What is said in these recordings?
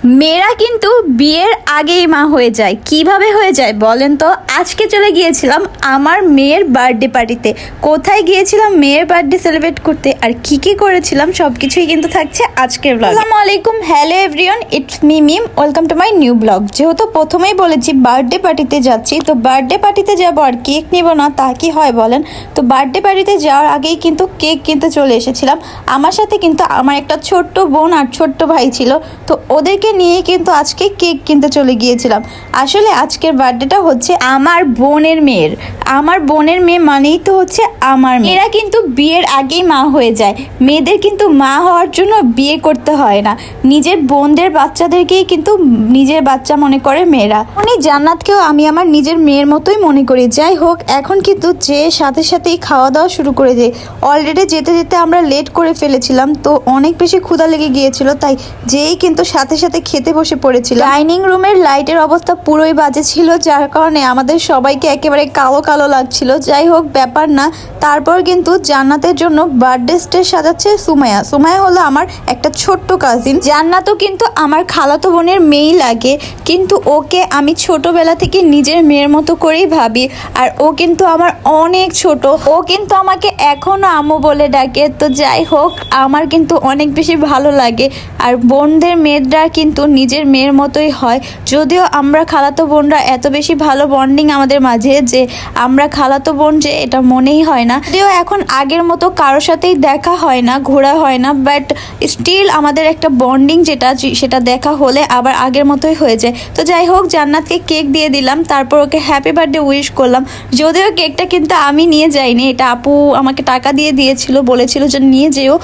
মেয়েরা কিন্তু বিয়ের আগেই মা হয়ে যায়। কিভাবে হয়ে যায় বলেন তো? আজকে চলে গিয়েছিলাম আমার মেয়ের বার্থডে পার্টিতে। কোথায় গিয়েছিলাম মেয়ের বার্থডে সেলিব্রেট করতে, আর কি করেছিলাম সবকিছুই কিন্তু থাকছে আজকের ব্লগে। আসসালামু আলাইকুম, hello everyone, it's me Mim, welcome to my new blog. যেহেতু প্রথমেই বলেছি বার্থডে পার্টিতে যাচ্ছি, তো বার্থডে পার্টিতে যাবো আর কেক নিব না তা কি হয় বলেন? তো বার্থডে পার্টিতে যাওয়ার আগেই কিন্তু কেক কিনতে চলে এসেছিলাম। আমার সাথে কিন্তু আমার একটা ছোট্ট বোন আর ছোট্ট ভাই ছিল, তো ওদেরকে নিয়ে কিন্তু আজকে কেক কিনতে চলে গিয়েছিলাম। আসলে আজকের বার্থডেটা হচ্ছে আমার বোনের মেয়ের। আমার বোনের মেয়ে মানেই তো হচ্ছে আমার মেয়ে। এরা কিন্তু বিয়ের আগেই মা হয়ে যায়। মেয়েদের কিন্তু মা হওয়ার জন্য বিয়ে করতে হয় না, নিজের বোনদের বাচ্চাদেরকেই কিন্তু নিজের বাচ্চা মনে করে মেয়েরা। উনি জান্নাতকেও আমি আমার নিজের মেয়ের মতোই মনে করি। যাই হোক, এখন কিন্তু যে সাথে সাথেই খাওয়া দাওয়া শুরু করে দেয়। অলরেডি যেতে যেতে আমরা লেট করে ফেলেছিলাম, তো অনেক বেশি ক্ষুধা লেগে গিয়েছিল, তাই যেই কিন্তু সাথে সাথে খেতে বসে পড়েছিল। ডাইনিং রুমের লাইটের অবস্থা পুরোই বাজে ছিল, যার কারণে আমাদের সবাইকে একেবারে কালো কালো লাগছিল। যাই হোক, ব্যাপার না। তারপর কিন্তু জান্নাতের জন্য বার্থডে স্টেজ সাজাচ্ছে সুমাইয়া। সুমাইয়া হলো আমার একটা ছোট্ট কাজিন। জান্নাতও কিন্তু আমার খালাতো বোনের মেয়েই লাগে, কিন্তু ওকে আমি ছোটবেলা থেকে নিজের মেয়ের মতো করেই ভাবি। আর ও কিন্তু আমার অনেক ছোট, ও কিন্তু আমাকে এখনো আম্মু বলে ডাকে। তো যাই হোক, আমার কিন্তু অনেক বেশি ভালো লাগে। আর বোনদের মেয়েরা কিন্তু নিজের মেয়ের মতোই হয়। যদিও আমরা খালাতো বোনরা এত বেশি ভালো বন্ডিং আমাদের মাঝে যে আমরা খালাতো বোন যে এটা মনেই হয় না। যদিও এখন আগের মতো কারোর সাথেই দেখা হয় না, ঘোরা হয় না, বাট স্টিল আমাদের একটা বন্ডিং যেটা সেটা দেখা হলে আবার আগের মতোই হয়ে যায়। তো যাই হোক, জান্নাতকে কেক দিয়ে দিলাম, তারপর ওকে হ্যাপি বার্থডে উইশ করলাম। যদিও কেকটা কিন্তু আমি নিয়ে যাইনি, এটা আপু আমাকে টাকা দিয়ে দিয়েছিল, বলেছিল যে নিয়ে যেও,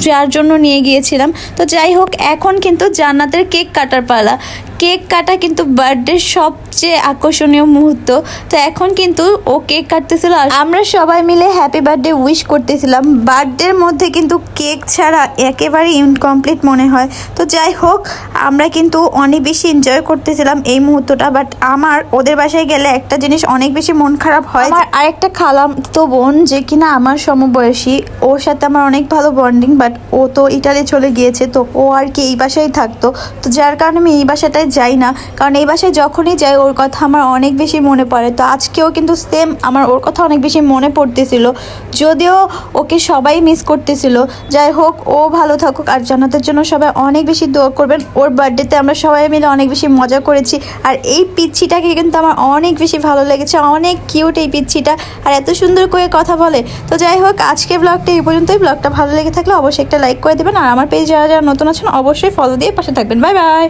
যার জন্য নিয়ে গিয়েছিলাম। তো যাই হোক, এখন কিন্তু জান্নাতের কেক কাটার পালা। কেক কাটা কিন্তু বার্থডের সবচেয়ে আকর্ষণীয় মুহূর্ত। তো এখন কিন্তু ও কেক কাটতেছিল আর আমরা সবাই মিলে হ্যাপি বার্থডে উইশ করতেছিলাম। বার্থডের মধ্যে কিন্তু কেক ছাড়া একেবারে ইনকমপ্লিট মনে হয়। তো যাই হোক, আমরা কিন্তু অনেক বেশি এনজয় করতেছিলাম এই মুহূর্তটা। বাট আমার ওদের বাসায় গেলে একটা জিনিস অনেক বেশি মন খারাপ হয়। আমার আরেকটা খালাতো বোন যে কিনা আমার সমবয়সী, ওর সাথে আমার অনেক ভালো বন্ডিং, বাট ও তো ইটালি চলে গিয়েছে, তো ও আর কি এই বাসায় থাকতো। তো যার কারণে আমি এই বাসাটায় যাই না, কারণ এই বাসায় যখনই যাই ওর কথা আমার অনেক বেশি মনে পড়ে। তো আজকেও কিন্তু সেম আমার ওর কথা অনেক বেশি মনে পড়তেছিল, যদিও ওকে সবাই মিস করতেছিল। যাই হোক, ও ভালো থাকুক, আর জান্নাতের জন্য সবাই অনেক বেশি দোয়া করবেন। ওর বার্থডেতে আমরা সবাই মিলে অনেক বেশি মজা করেছি। আর এই পিচ্ছিটাকে কিন্তু আমার অনেক বেশি ভালো লেগেছে, অনেক কিউট এই পিচ্ছিটা, আর এত সুন্দর করে কথা বলে। তো যাই হোক, আজকে ব্লগটা এই পর্যন্তই। ব্লগটা ভালো লেগে থাকলে অবশ্যই একটা লাইক করে দেবেন, আর আমার পেজ যারা যারা নতুন আছেন অবশ্যই ফলো দিয়ে পাশে থাকবেন। Bye bye.